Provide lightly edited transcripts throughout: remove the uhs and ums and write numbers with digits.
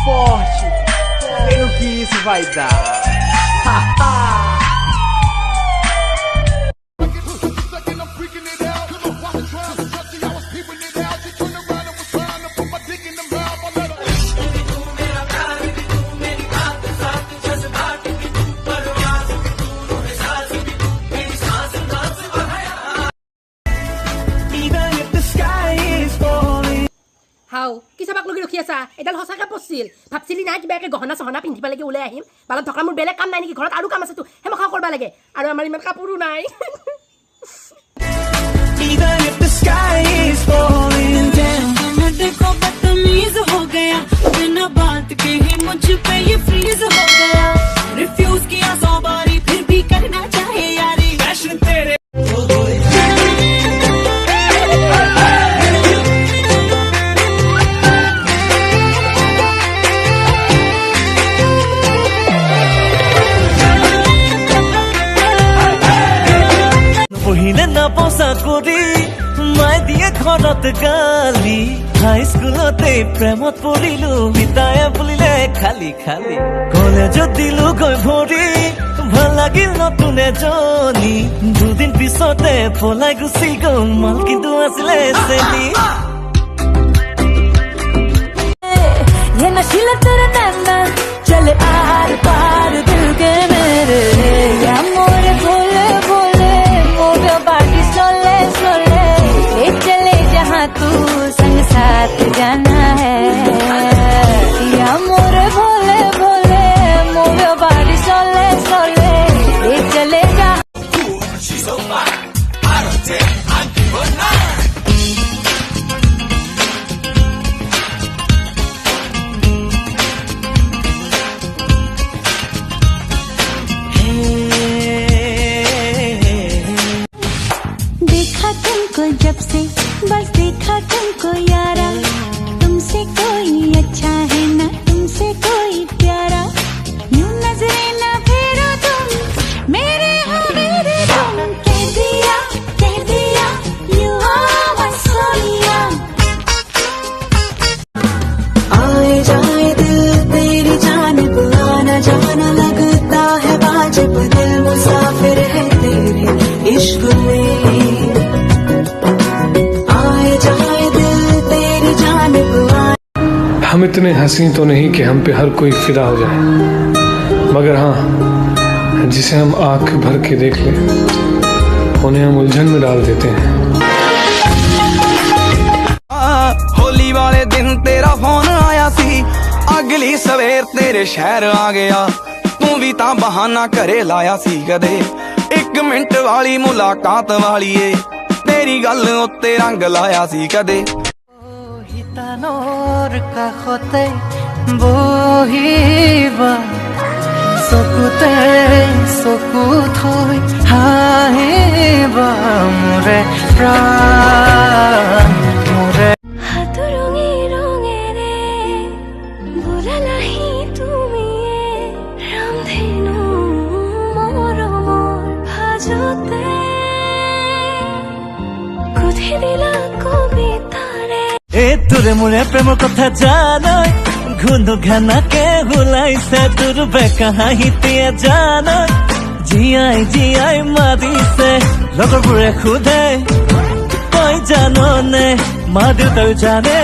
forte. Sei no que isso vai dar. হাও কি চাবাক লগি ৰখি আছা এডাল হসাকা পছিল ভাবছিলি না কিবা গহনা চহনা পিন্ধিব লাগে ওলাই আহিম বালত থকা মোৰ বেলেগ কাম নাই নেকি ঘৰত আৰু কাম আছে তো হেমখা কৰিব লাগে আৰু আমাৰ ইমান কাপোৰো নাই Even if the sky is falling down देखो बदतमीज हो गया बिना बात के ही मुझ पे ये फ्रीज हो गया रिफ्यूज किया 100 बारी फिर भी करना चाहे यारी पैशन तेरे না পোষা করি মাই দিয়ে ঘৰত গালি হাই স্কুলতে প্ৰেমত পৰিলো বিতায়ে বুলিলে খালি খালি কলেজত দিলো গৈ ভৰি ভাল লাগিল নতুন এজনী দুদিন পিছতে পলাই গুচি গ'ল মাল কিন্তু আছিলে চেনি ये नशीला तेरा नैना चले आर पार दिल के मेरे या मोरे भोले भोले मोरे बाटी सोले सोले ले चले जहाँ तू संग साथ जाना है या मोरे भोले भोले मोरे बाटी सोले सोले ले चले जहाँ जब से बस देखा तुमको यारा तुमसे कोई अच्छा है ना तुमसे कोई प्यारा यूं नजरे ना फेरो तुम मेरे हो मेरे तुम कह दिया यू आर माय सोनिया आए जाए दिल तेरी जानिब आना जाना लगता है वाजिब दिल मुसाफिर है तेरे इश्क में हम इतने हंसी तो नहीं कि हम पे हर कोई फिदा हो जाए मगर हाँ जिसे हम आंख भर के देख लें उन्हें हम उलझन में डाल देते हैं होली वाले दिन तेरा फोन आया सी अगली सवेर तेरे शहर आ गया तू भी ता बहाना करे लाया सी कदे 1 मिनट वाली मुलाकात वाली ए तेरी गल उत्ते रंग लाया सी कदे নর কাষতে বহিবা চকুতে চকু থৈ হাঁহিবা মোৰে প্ৰাণ মোৰে হাত ৰঙে ৰঙেৰে বুলালাহি তুমিয়ে ৰামধেনু মৰমৰ ভাজতে কুধি দিলা কবিতাৰে তোরে মোরে প্রেমৰ কথা জানই ঘুন্দু ঘানাকে হুলাইছে তোৰ বেকা হাঁহিতে জানই জিয়াই মাৰিছে লগৰবোৰে সোধে তই জাননে মা দেউতাও জানে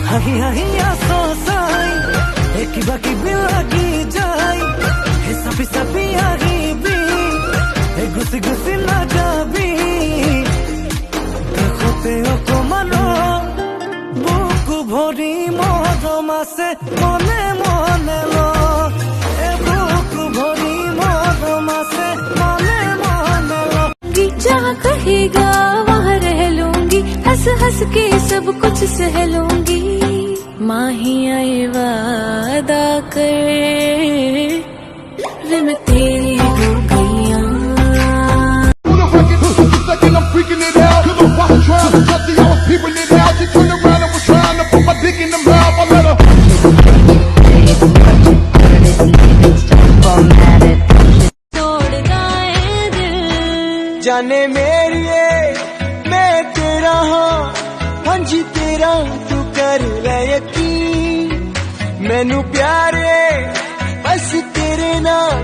হাঁহি হাঁহি আছো চাই কিবা কিবি লাগি যায় চাপি চাপি আহিবি গুচি গুচি নাযাবি কাষতে অকমান ভৰি মৰম আছে মনে মনে ল বুকু ভৰি মৰম আছে মনে মনে ল जहाँ कहेगा वहाँ रह लूंगी हंस हंस के सब कुछ सह लूंगी माहिया वादा कर वे मैं तेरी हो गईया जाने मेरिए मैं तेरा हाँ जी तेरा तू कर ले यकीन मैनू प्यारे बस तेरे नाल